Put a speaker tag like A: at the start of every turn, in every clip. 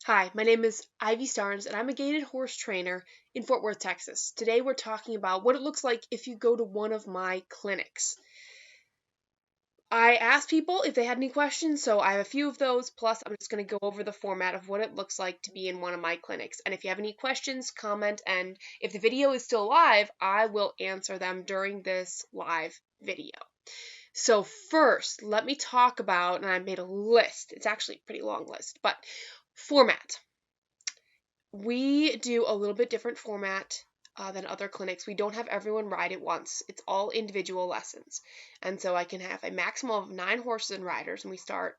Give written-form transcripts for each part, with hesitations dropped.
A: Hi, my name is Ivy Starnes, and I'm a gaited horse trainer in Fort Worth, Texas. Today we're talking about what it looks like if you go to one of my clinics. I asked people if they had any questions, so I have a few of those, plus I'm just going to go over the format of what it looks like to be in one of my clinics. And if you have any questions, comment, and if the video is still live, I will answer them during this live video. So first, let me talk about, and I made a list, it's actually a pretty long list, but format. We do a little bit different format than other clinics. We don't have everyone ride at once. It's all individual lessons. And so I can have a maximum of 9 horses and riders, and we start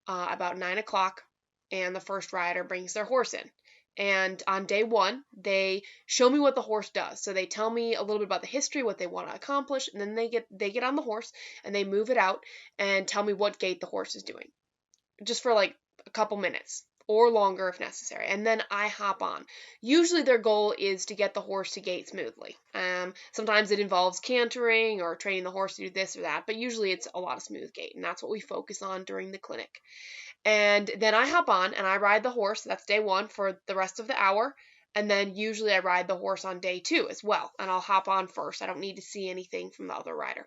A: about 9 o'clock, and the first rider brings their horse in. And on day 1, they show me what the horse does. So they tell me a little bit about the history, what they want to accomplish, and then they get on the horse and they move it out and tell me what gait the horse is doing. Just for like a couple minutes or longer if necessary, and then I hop on. Usually their goal is to get the horse to gait smoothly. Sometimes it involves cantering or training the horse to do this or that, but usually it's a lot of smooth gait, and that's what we focus on during the clinic. And then I hop on and I ride the horse. That's day 1 for the rest of the hour. And then usually I ride the horse on day 2 as well, and I'll hop on first. I don't need to see anything from the other rider.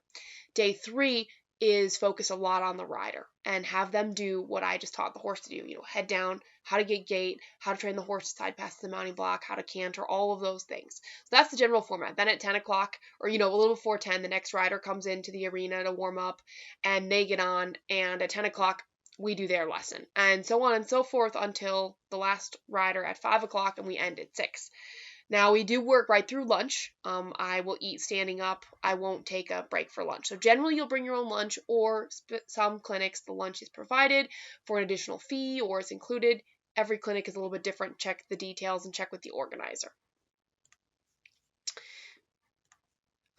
A: Day 3 is focus a lot on the rider and have them do what I just taught the horse to do. Head down, how to get gait, how to train the horse to side pass the mounting block, how to canter, all of those things. So that's the general format. Then at 10 o'clock, or a little before 10, the next rider comes into the arena to warm up, and they get on, and at 10 o'clock, we do their lesson, and so on and so forth until the last rider at 5 o'clock, and we end at 6. Now, we do work right through lunch. I will eat standing up. I won't take a break for lunch. So generally, you'll bring your own lunch, or some clinics, the lunch is provided for an additional fee, or it's included. Every clinic is a little bit different. Check the details and check with the organizer.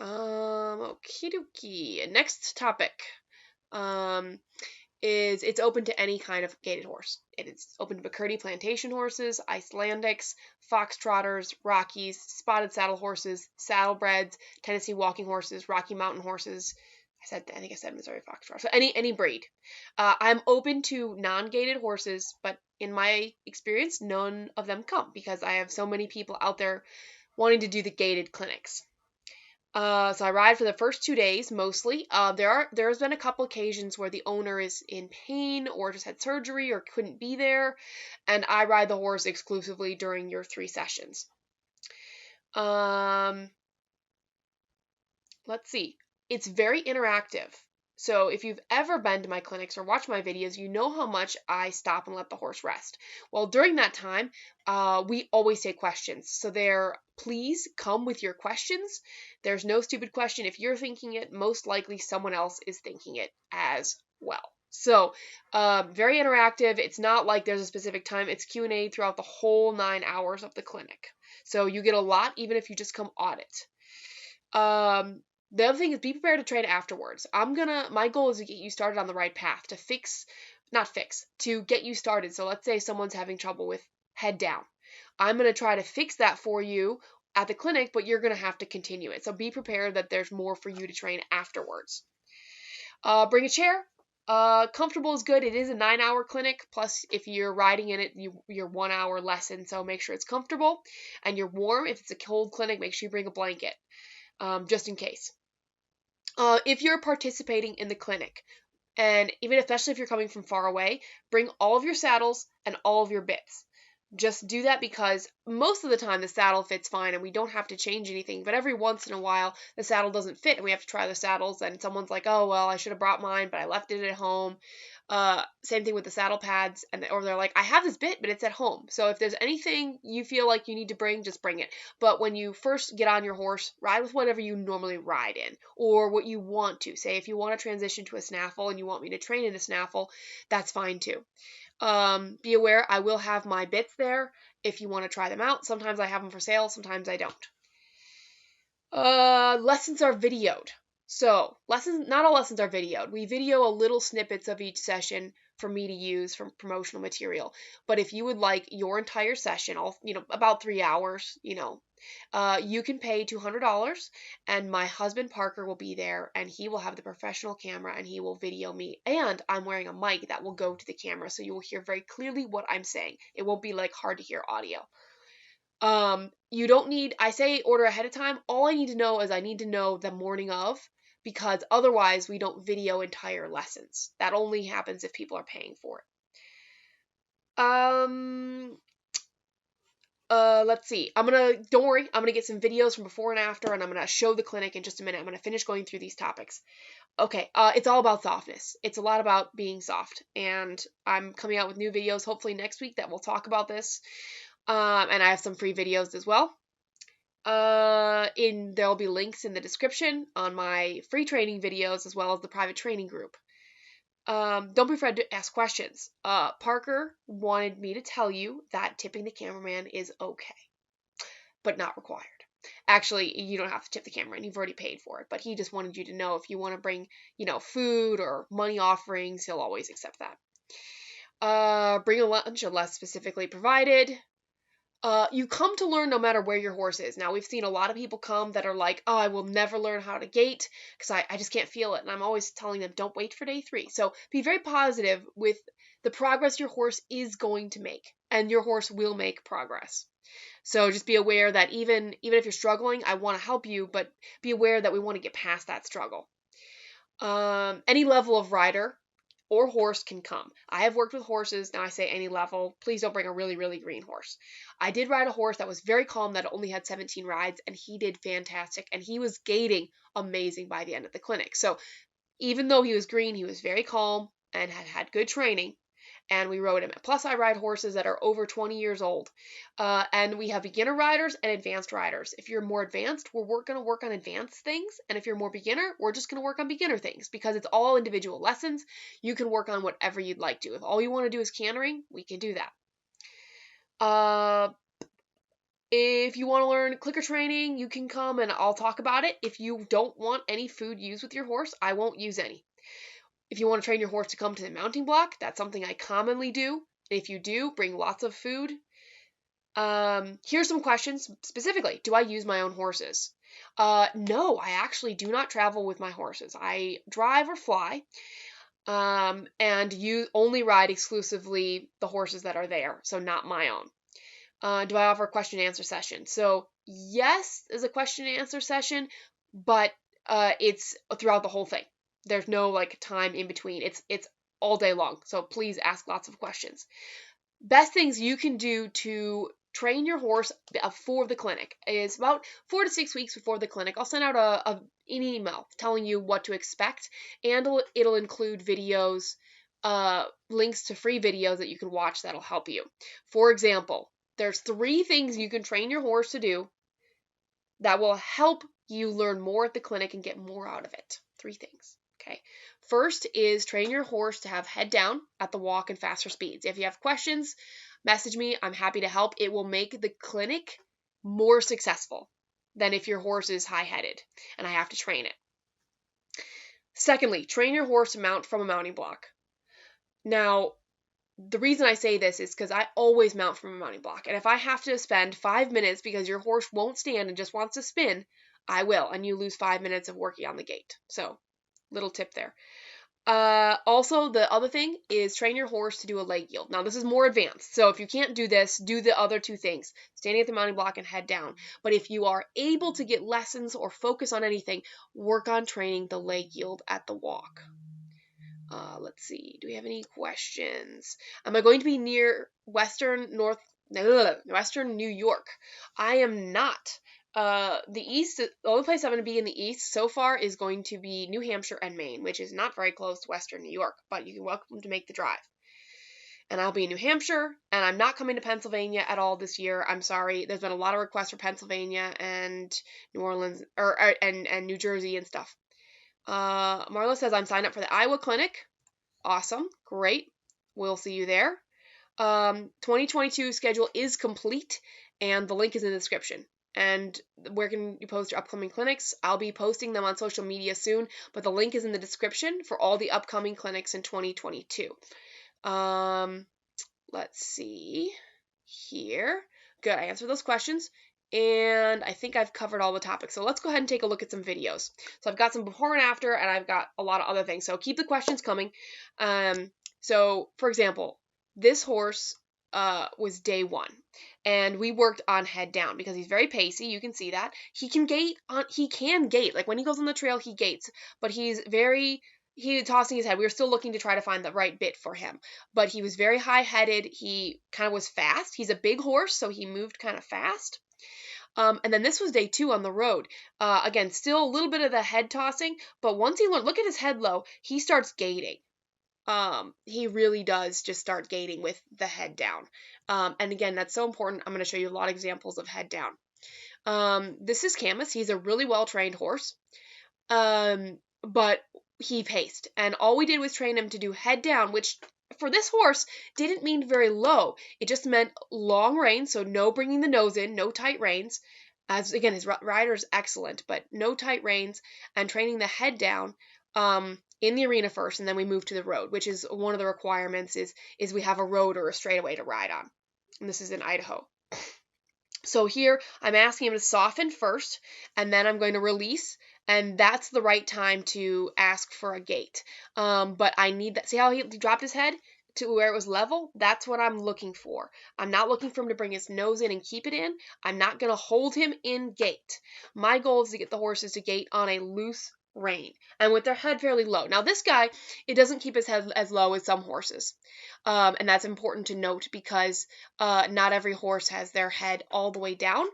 A: Okie dokie. Next topic. Is it's open to any kind of gaited horse. It is open to McCurdy plantation horses, Icelandics, foxtrotters, Rockies, spotted saddle horses, saddlebreds, Tennessee walking horses, Rocky Mountain horses. I think I said Missouri foxtrot. So any breed. I'm open to non-gaited horses, but in my experience, none of them come because I have so many people out there wanting to do the gaited clinics. So I ride for the first 2 days mostly. There's been a couple occasions where the owner is in pain or just had surgery or couldn't be there, and I ride the horse exclusively during your 3 sessions. Let's see. It's very interactive. So if you've ever been to my clinics or watched my videos, you know how much I stop and let the horse rest. Well, during that time, we always take questions. So please come with your questions. There's no stupid question. If you're thinking it, most likely someone else is thinking it as well. So very interactive. It's not like there's a specific time. It's Q&A throughout the whole 9 hours of the clinic. So you get a lot even if you just come audit. The other thing is be prepared to train afterwards. My goal is to get you started on the right path, to get you started. So let's say someone's having trouble with head down. I'm going to try to fix that for you at the clinic, but you're going to have to continue it. So be prepared that there's more for you to train afterwards. Bring a chair. Comfortable is good. It is a 9-hour clinic. Plus, if you're riding in it, you're 1 hour lesson. So make sure it's comfortable and you're warm. If it's a cold clinic, make sure you bring a blanket, just in case. If you're participating in the clinic, and especially if you're coming from far away, bring all of your saddles and all of your bits. Just do that because most of the time the saddle fits fine and we don't have to change anything. But every once in a while the saddle doesn't fit and we have to try the saddles and someone's like, oh, well, I should have brought mine, but I left it at home. Same thing with the saddle pads, or they're like, I have this bit, but it's at home. So if there's anything you feel like you need to bring, just bring it. But when you first get on your horse, ride with whatever you normally ride in, or what you want to. Say if you want to transition to a snaffle and you want me to train in a snaffle, that's fine too. Be aware, I will have my bits there if you want to try them out. Sometimes I have them for sale, sometimes I don't. Lessons are videoed. So, not all lessons are videoed. We video a little snippets of each session for me to use from promotional material. But if you would like your entire session, all, about 3 hours, you can pay $200, and my husband Parker will be there, and he will have the professional camera, and he will video me. And I'm wearing a mic that will go to the camera, so you will hear very clearly what I'm saying. It won't be like hard to hear audio. You don't need, I say order ahead of time. All I need to know is I need to know the morning of, because otherwise we don't video entire lessons. That only happens if people are paying for it. Let's see. Don't worry, I'm gonna get some videos from before and after, and I'm gonna show the clinic in just a minute. I'm gonna finish going through these topics. Okay, it's all about softness. It's a lot about being soft, and I'm coming out with new videos hopefully next week that will talk about this. And I have some free videos as well. There'll be links in the description on my free training videos as well as the private training group. Don't be afraid to ask questions. Parker wanted me to tell you that tipping the cameraman is okay, but not required. Actually, you don't have to tip the cameraman. You've already paid for it, but he just wanted you to know if you want to bring, food or money offerings, he'll always accept that. Bring a lunch unless specifically provided. You come to learn no matter where your horse is. Now, we've seen a lot of people come that are like, oh, I will never learn how to gait because I just can't feel it. And I'm always telling them, don't wait for day 3. So be very positive with the progress your horse is going to make, and your horse will make progress. So just be aware that even if you're struggling, I want to help you, but be aware that we want to get past that struggle. Any level of rider or horse can come. I have worked with horses. Now I say any level. Please don't bring a really, really green horse. I did ride a horse that was very calm that only had 17 rides, and he did fantastic. And he was gaiting amazing by the end of the clinic. So even though he was green, he was very calm and had good training. And we rode him. Plus, I ride horses that are over 20 years old. And we have beginner riders and advanced riders. If you're more advanced, we're going to work on advanced things. And if you're more beginner, we're just going to work on beginner things because it's all individual lessons. You can work on whatever you'd like to. If all you want to do is cantering, we can do that. If you want to learn clicker training, you can come and I'll talk about it. If you don't want any food used with your horse, I won't use any. If you want to train your horse to come to the mounting block, that's something I commonly do. If you do, bring lots of food. Here's some questions specifically. Do I use my own horses? No, I actually do not travel with my horses. I drive or fly, and you only ride exclusively the horses that are there, so not my own. Do I offer a question and answer session? So yes, there's a question and answer session, but it's throughout the whole thing. There's no time in between. It's all day long. So please ask lots of questions. Best things you can do to train your horse before the clinic is about 4 to 6 weeks before the clinic. I'll send out an email telling you what to expect, and it'll include videos, links to free videos that you can watch that'll help you. For example, there's 3 things you can train your horse to do that will help you learn more at the clinic and get more out of it. 3 things. Okay. First is train your horse to have head down at the walk and faster speeds. If you have questions, message me. I'm happy to help. It will make the clinic more successful than if your horse is high-headed and I have to train it. Secondly, train your horse to mount from a mounting block. Now, the reason I say this is because I always mount from a mounting block. And if I have to spend 5 minutes because your horse won't stand and just wants to spin, I will. And you lose 5 minutes of working on the gait. So, little tip there. Also, the other thing is train your horse to do a leg yield. Now, this is more advanced. So if you can't do this, do the other 2 things. Standing at the mounting block and head down. But if you are able to get lessons or focus on anything, work on training the leg yield at the walk. Let's see. Do we have any questions? Am I going to be near Western New York? I am not. The only place I'm going to be in the east so far is going to be New Hampshire and Maine, which is not very close to Western New York, but you're welcome to make the drive. And I'll be in New Hampshire, and I'm not coming to Pennsylvania at all this year. I'm sorry. There's been a lot of requests for Pennsylvania and New Orleans, and New Jersey and stuff. Marla says I'm signed up for the Iowa clinic. Awesome. Great. We'll see you there. 2022 schedule is complete, and the link is in the description. And where can you post your upcoming clinics? I'll be posting them on social media soon, but the link is in the description for all the upcoming clinics in 2022. Let's see here. Good, I answered those questions. And I think I've covered all the topics. So let's go ahead and take a look at some videos. So I've got some before and after, and I've got a lot of other things. So keep the questions coming. So for example, this horse was day 1, and we worked on head down because he's very pacey. You can see that he can gait on. He can gait, like when he goes on the trail, he gaits, but he's tossing his head. We were still looking to try to find the right bit for him, but he was very high-headed. He kind of was fast. He's a big horse, so he moved kind of fast. And then this was day 2 on the road. Again, still a little bit of the head tossing, but once he learned, look at his head low, he starts gaiting. He really does just start gaiting with the head down. And again, that's so important. I'm going to show you a lot of examples of head down. This is Camus. He's a really well-trained horse. But he paced, and all we did was train him to do head down, which for this horse didn't mean very low. It just meant long reins, so no bringing the nose in, no tight reins. As again, his rider is excellent, but no tight reins, and training the head down in the arena first, and then we move to the road, which is one of the requirements is we have a road or a straightaway to ride on. And this is in Idaho. So here I'm asking him to soften first, and then I'm going to release, and that's the right time to ask for a gait. But I need that. See how he dropped his head to where it was level? That's what I'm looking for. I'm not looking for him to bring his nose in and keep it in. I'm not going to hold him in gait. My goal is to get the horses to gait on a loose rein and with their head fairly low. Now this guy, it doesn't keep his head as low as some horses. And that's important to note because not every horse has their head all the way down.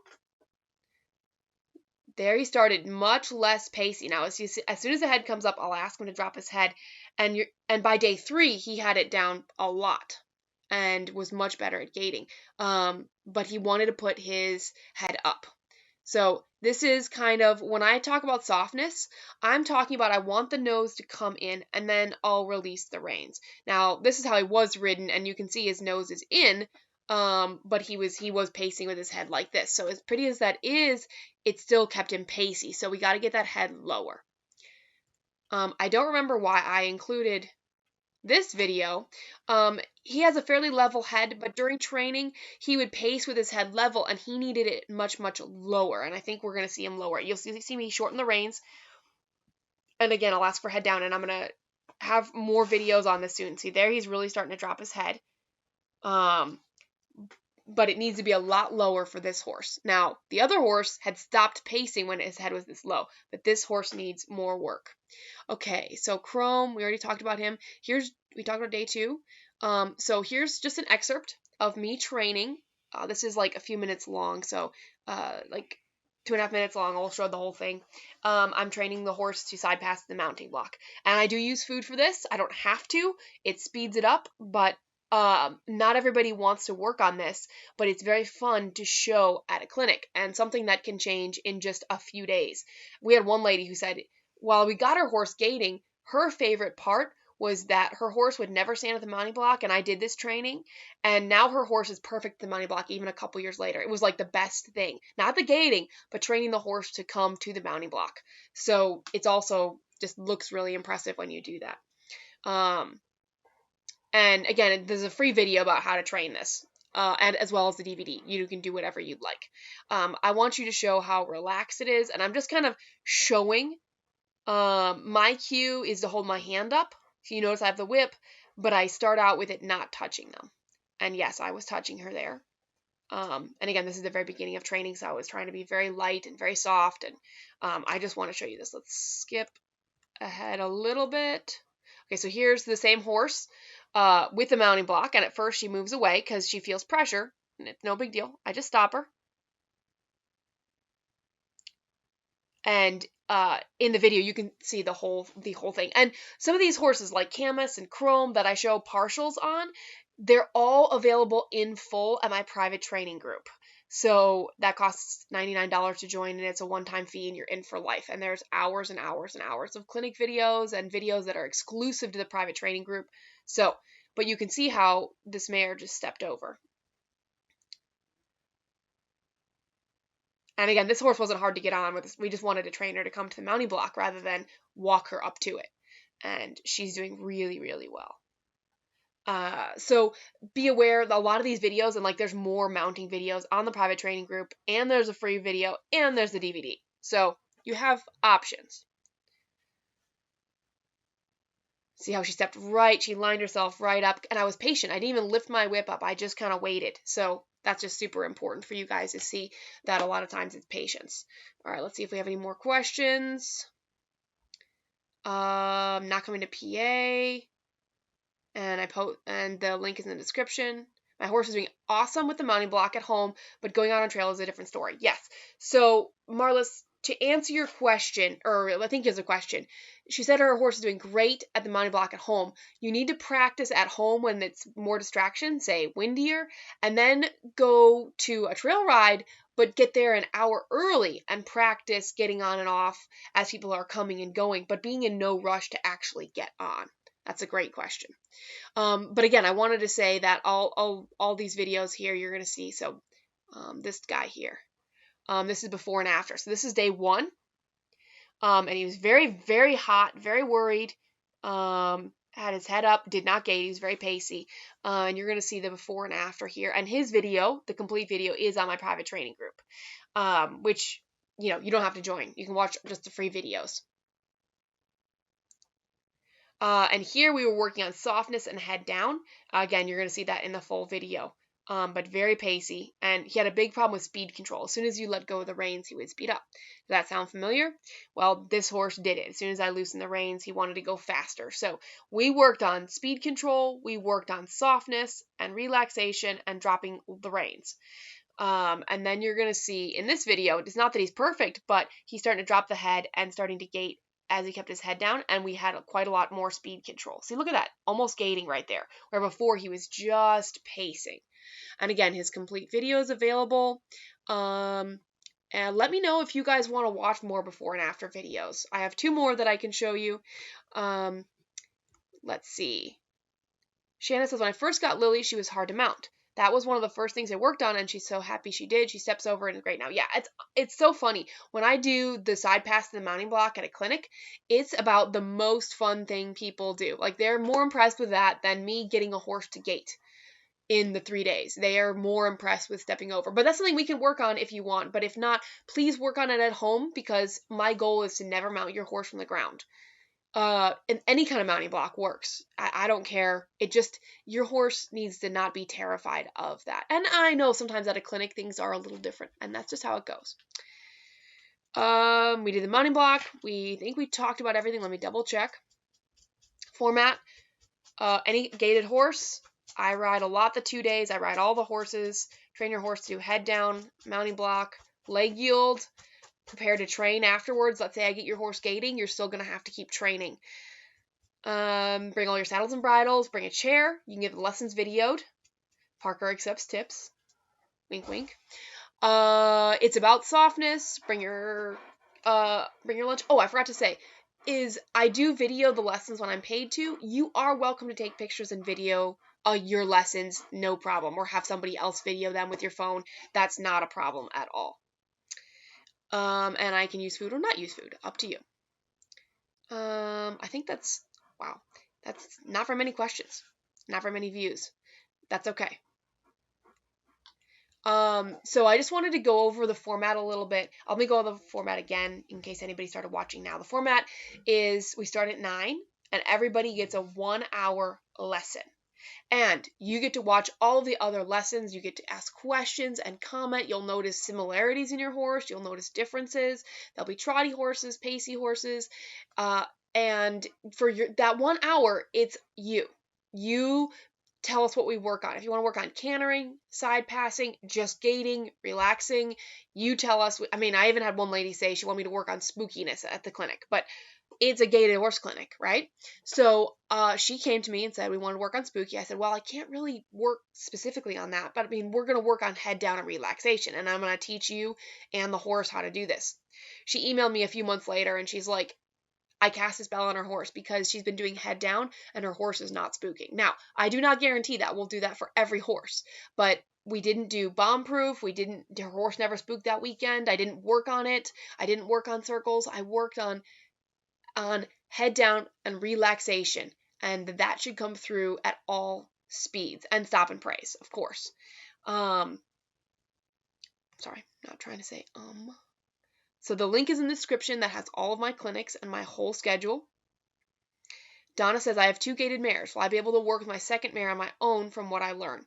A: There he started much less pacey. Now, as soon as the head comes up, I'll ask him to drop his head. And by day 3, he had it down a lot and was much better at gaiting. But he wanted to put his head up. So this is kind of, when I talk about softness, I'm talking about I want the nose to come in and then I'll release the reins. Now, this is how he was ridden, and you can see his nose is in, but he was pacing with his head like this. So as pretty as that is, it still kept him pacey. So we got to get that head lower. I don't remember why I included this video. He has a fairly level head, but during training, he would pace with his head level, and he needed it much, much lower. And I think we're going to see him lower. You'll see me shorten the reins. And again, I'll ask for head down, and I'm going to have more videos on this soon. See, there he's really starting to drop his head. But it needs to be a lot lower for this horse. Now, the other horse had stopped pacing when his head was this low, but this horse needs more work. Okay, so Chrome, we already talked about him. We talked about day 2. So here's just an excerpt of me training. This is like a few minutes long, so like 2.5 minutes long. I'll show the whole thing. I'm training the horse to sidepass the mounting block. And I do use food for this. I don't have to. It speeds it up, but not everybody wants to work on this, but it's very fun to show at a clinic and something that can change in just a few days. We had one lady who said, while we got her horse gaiting, her favorite part was that her horse would never stand at the mounting block, and I did this training, and now her horse is perfect at the mounting block even a couple years later. It was like the best thing. Not the gaiting, but training the horse to come to the mounting block. So it's also just looks really impressive when you do that. And again, there's a free video about how to train this, and as well as the DVD. You can do whatever you'd like. I want you to show how relaxed it is, and I'm just kind of showing. My cue is to hold my hand up. So you notice I have the whip, but I start out with it not touching them. And yes, I was touching her there. And again, this is the very beginning of training, so I was trying to be very light and very soft, and I just want to show you this. Let's skip ahead a little bit. Okay, so here's the same horse with the mounting block, and at first she moves away because she feels pressure, and it's no big deal. I just stop her. And in the video, you can see the whole thing. And some of these horses, like Camus and Chrome, that I show partials on, they're all available in full at my private training group. So that costs $99 to join, and it's a one-time fee, and you're in for life. And there's hours and hours and hours of clinic videos and videos that are exclusive to the private training group. So, but you can see how this mare just stepped over. And again, this horse wasn't hard to get on with. We just wanted to train her to come to the mounting block rather than walk her up to it. And she's doing really, really well. So be aware that a lot of these videos, and like there's more mounting videos on the private training group, and there's a free video, and there's the DVD. So you have options. See how she stepped right, she lined herself right up, and I was patient. I didn't even lift my whip up. I just kind of waited. So that's just super important for you guys to see that a lot of times it's patience. All right, let's see if we have any more questions. Not coming to PA. And the link is in the description. My horse is doing awesome with the mounting block at home, but going out on trail is a different story. Yes. So, Marlis, to answer your question, or I think it's a question, she said her horse is doing great at the mounting block at home. You need to practice at home when it's more distraction, say windier, and then go to a trail ride, but get there an hour early and practice getting on and off as people are coming and going, but being in no rush to actually get on. That's a great question. But again, I wanted to say that all these videos here you're going to see. So this guy here, this is before and after. So this is day 1. And he was very, very hot, very worried. Had his head up, did not gait. He was very pacey. And you're going to see the before and after here. And his video, the complete video, is on my private training group, which, you don't have to join. You can watch just the free videos. And here we were working on softness and head down. Again, you're going to see that in the full video. But very pacey. And he had a big problem with speed control. As soon as you let go of the reins, he would speed up. Does that sound familiar? Well, this horse did it. As soon as I loosened the reins, he wanted to go faster. So we worked on speed control, we worked on softness and relaxation and dropping the reins. And then you're going to see in this video, it's not that he's perfect, but he's starting to drop the head and starting to gait as he kept his head down, and we had quite a lot more speed control. See, look at that, almost gaiting right there, where before he was just pacing. And again, his complete video is available. And let me know if you guys want to watch more before and after videos. I have 2 more that I can show you. Let's see. Shanna says, when I first got Lily, she was hard to mount. That was one of the first things I worked on, and she's so happy she did. She steps over and is great now. Yeah, it's so funny. When I do the side pass to the mounting block at a clinic, it's about the most fun thing people do. Like, they're more impressed with that than me getting a horse to gait in the 3 days. They are more impressed with stepping over. But that's something we can work on if you want. But if not, please work on it at home, because my goal is to never mount your horse from the ground. And any kind of mounting block works. I don't care. It just, your horse needs to not be terrified of that. And I know sometimes at a clinic things are a little different, and that's just how it goes. We did the mounting block. We think we talked about everything. Let me double check. Format. Any gaited horse. I ride a lot the 2 days. I ride all the horses. Train your horse to do head down, mounting block, leg yield. Prepare to train afterwards. Let's say I get your horse gaiting, you're still going to have to keep training. Bring all your saddles and bridles. Bring a chair. You can get the lessons videoed. Parker accepts tips. Wink, wink. It's about softness. Bring your lunch. Oh, I forgot to say, I do video the lessons when I'm paid to. You are welcome to take pictures and video your lessons, no problem. Or have somebody else video them with your phone. That's not a problem at all. And I can use food or not use food, up to you. I think that's not very many questions, not very many views. That's okay. So I just wanted to go over the format a little bit. Let me go over the format again in case anybody started watching now. The format is we start at 9 and everybody gets a 1-hour lesson. And you get to watch all the other lessons. You get to ask questions and comment. You'll notice similarities in your horse. You'll notice differences. There'll be trotty horses, pacey horses. And for that 1 hour, it's you. You tell us what we work on. If you want to work on cantering, side passing, just gaiting, relaxing, you tell us. I mean, I even had one lady say she wanted me to work on spookiness at the clinic, but it's a gaited horse clinic, right? So she came to me and said, we want to work on spooky. I said, well, I can't really work specifically on that, but I mean, we're going to work on head down and relaxation, and I'm going to teach you and the horse how to do this. She emailed me a few months later, and she's like, I cast a spell on her horse because she's been doing head down and her horse is not spooking. Now, I do not guarantee that we'll do that for every horse, but we didn't do bomb proof. Her horse never spooked that weekend. I didn't work on it. I didn't work on circles. I worked on head down and relaxation, and that should come through at all speeds, and stop and praise, of course. Sorry, not trying to say So the link is in the description that has all of my clinics and my whole schedule. Donna says, I have 2 gaited mares. Will I be able to work with my second mare on my own from what I learn?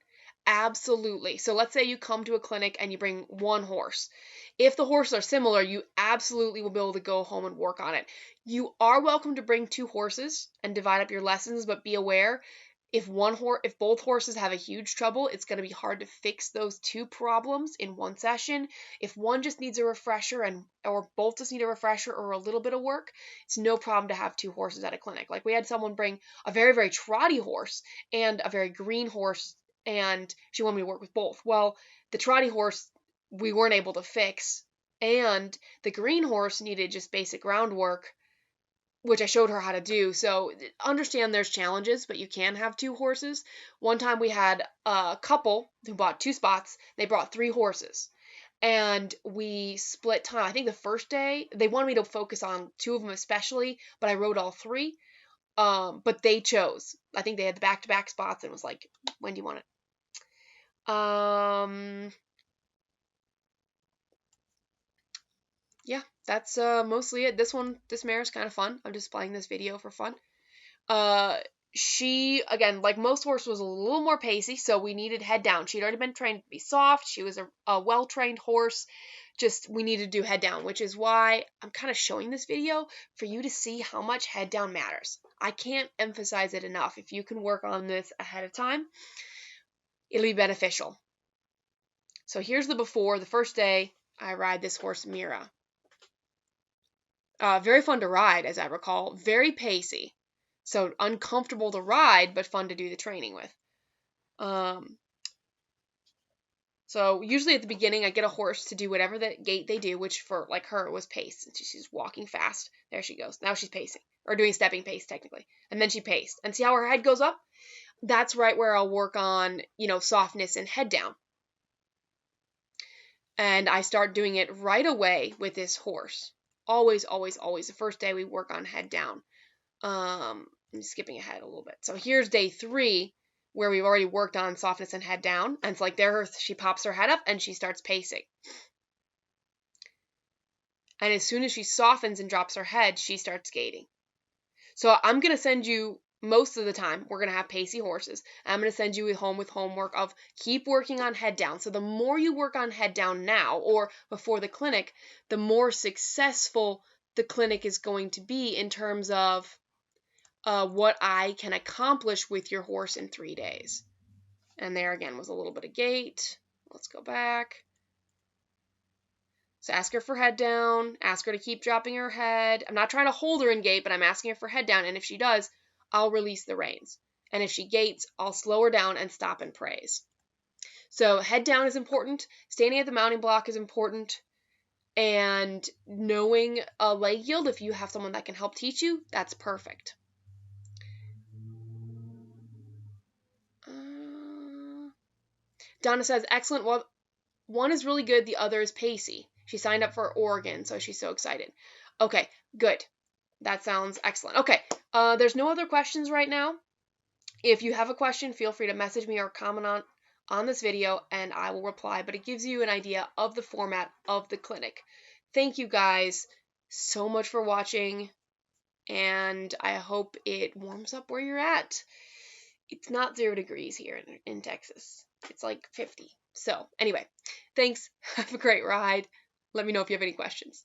A: Absolutely. So let's say you come to a clinic and you bring 1 horse. If the horses are similar, you absolutely will be able to go home and work on it. You are welcome to bring 2 horses and divide up your lessons, but be aware, if both horses have a huge trouble, it's going to be hard to fix those 2 problems in one session. If one just needs a refresher or both just need a refresher or a little bit of work, it's no problem to have 2 horses at a clinic. Like we had someone bring a very, very trotty horse and a very green horse, and she wanted me to work with both. Well, the trotty horse we weren't able to fix, and the green horse needed just basic groundwork, which I showed her how to do. So understand there's challenges, but you can have 2 horses. One time we had a couple who bought 2 spots. They brought 3 horses. And we split time. I think the first day, they wanted me to focus on 2 of them especially, but I rode all 3. But they chose. I think they had the back-to-back spots and was like, when do you want it? Yeah, that's mostly it. This mare is kind of fun. I'm just playing this video for fun. She, again, like most horses, was a little more pacey, so we needed head down. She'd already been trained to be soft. She was a well-trained horse. Just, we needed to do head down, which is why I'm kind of showing this video for you to see how much head down matters. I can't emphasize it enough. If you can work on this ahead of time, it'll be beneficial. So here's the before. The first day, I ride this horse, Mira. Very fun to ride, as I recall. Very pacey. So uncomfortable to ride, but fun to do the training with. So usually at the beginning, I get a horse to do whatever the gait they do, which for like her was pace. She's walking fast. There she goes. Now she's pacing, or doing stepping pace technically. And then she paced. And see how her head goes up? That's right where I'll work on, softness and head down. And I start doing it right away with this horse. Always, always, always. The first day we work on head down. I'm skipping ahead a little bit. So here's day 3, where we've already worked on softness and head down. And it's like there, she pops her head up and she starts pacing. And as soon as she softens and drops her head, she starts gaiting. So I'm going to send you, most of the time, we're going to have pacey horses. I'm going to send you home with homework of keep working on head down. So the more you work on head down now or before the clinic, the more successful the clinic is going to be in terms of what I can accomplish with your horse in 3 days. And there again was a little bit of gait. Let's go back. So ask her for head down. Ask her to keep dropping her head. I'm not trying to hold her in gait, but I'm asking her for head down. And if she does, I'll release the reins. And if she gaits, I'll slow her down and stop and praise. So head down is important. Standing at the mounting block is important. And knowing a leg yield, if you have someone that can help teach you, that's perfect. Donna says, excellent. Well, one is really good. The other is pacey. She signed up for Oregon, so she's so excited. Okay, good. That sounds excellent. Okay, there's no other questions right now. If you have a question, feel free to message me or comment on this video, and I will reply. But it gives you an idea of the format of the clinic. Thank you guys so much for watching, and I hope it warms up where you're at. It's not 0 degrees here in Texas. It's like 50. So anyway, thanks. Have a great ride. Let me know if you have any questions.